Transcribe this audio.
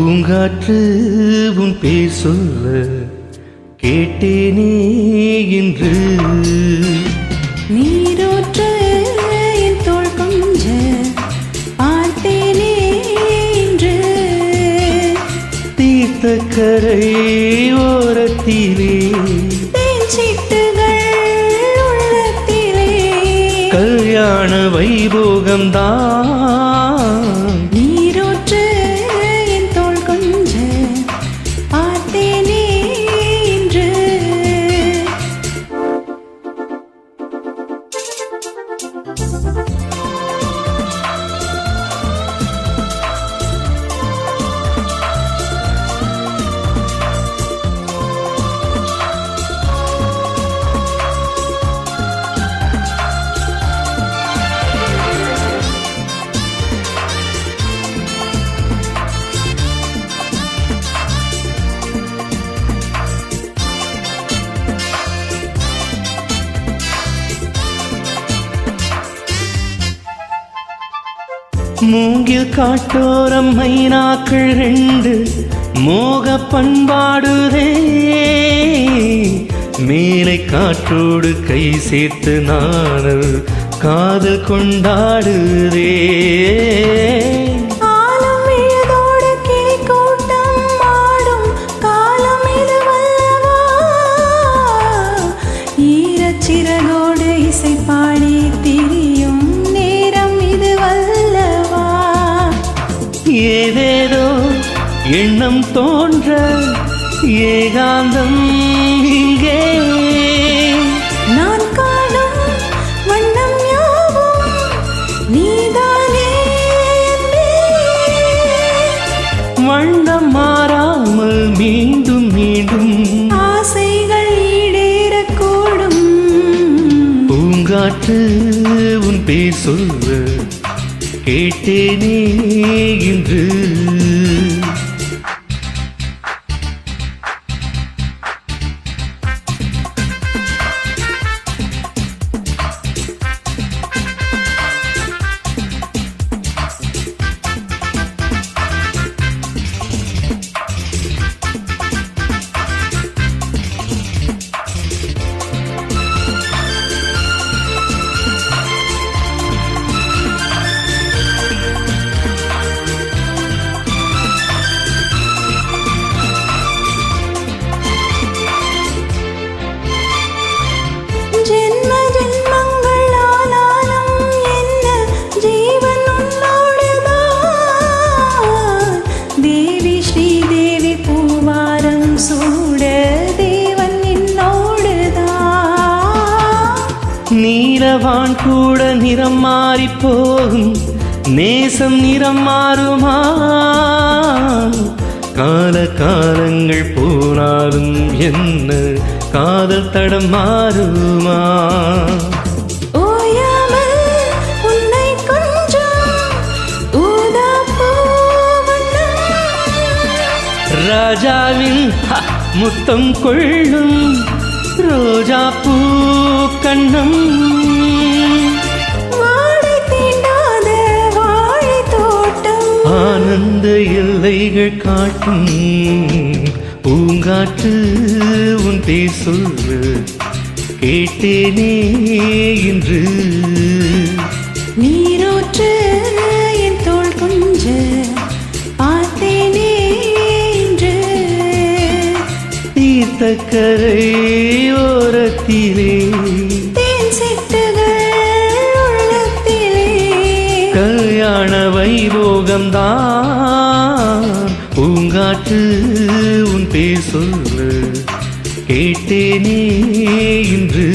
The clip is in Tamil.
பூங்காற்று உன் பேர் சொல்ல கேட்டேனே இன்று. நீரோற்று என் தோள் கொஞ்ச பார்த்தேனே இன்று. தீர்த்த கரை ஓரத்திலே தேன் சிட்டுகள் உள்ளத்திலே கல்யாண வைபோகம்தான். மூங்கில் காட்டோரம் மைனாக்கள் ரெண்டு மோக பண்பாடுதே. மேலை காற்றோடு கை சேர்த்து நானல் காதல் கொண்டாடுதே. சிறகோடு இசை பாடி திரியும் நேரம் இது வல்லவா. ஏதேதோ எண்ணம் தோன்ற ஏகாந்தம் இங்கே. நான் காணும் வண்ணம் யாவும் நீதானே. வண்ணம் மாறாமல் மீண்டும் மீண்டும் ஆசைகள் ஈடேறக்கூடும். பூங்காற்று உன் பேர் சொல்ல கேட்டேனே இன்று. ஜென்ம ஜென்மங்கள் ஆனாலும் என்ன ஜீவன் உன்னோடுதான். தேவி ஸ்ரீதேவி பூவாரம் சூட தேவன் என்னோடுதான். நீலவான் கூட நிறம் மாறி போகும் நேசம் நிறம் மாறுமா. கால காலங்கள் போனாலும் என்ன காதல் தடம் மாறுமா. ஓயாமல் உன்னை கொஞ்சம் ஊதா பூவண்ணம். ராஜாவின் முத்தம் கொள்ளும் ரோஜா பூ கண்ணம். வாடை தீண்டாத வாழை தோட்டம் ஆனந்த எல்லைகள் காட்டும். பூங்காற்று உன் பேர் சொல்ல கேட்டேனே இன்று. நீரோற்று என் தோள் கொஞ்ச பார்த்தேனே இன்று. தீர்த்த கரை ஓரத்திலே தேன் சிட்டுகள் உள்ளத்திலே கல்யாண வைபோகம்தான். பூங்காற்று உன் பேர் சொல்ல கேட்டேனே இன்று.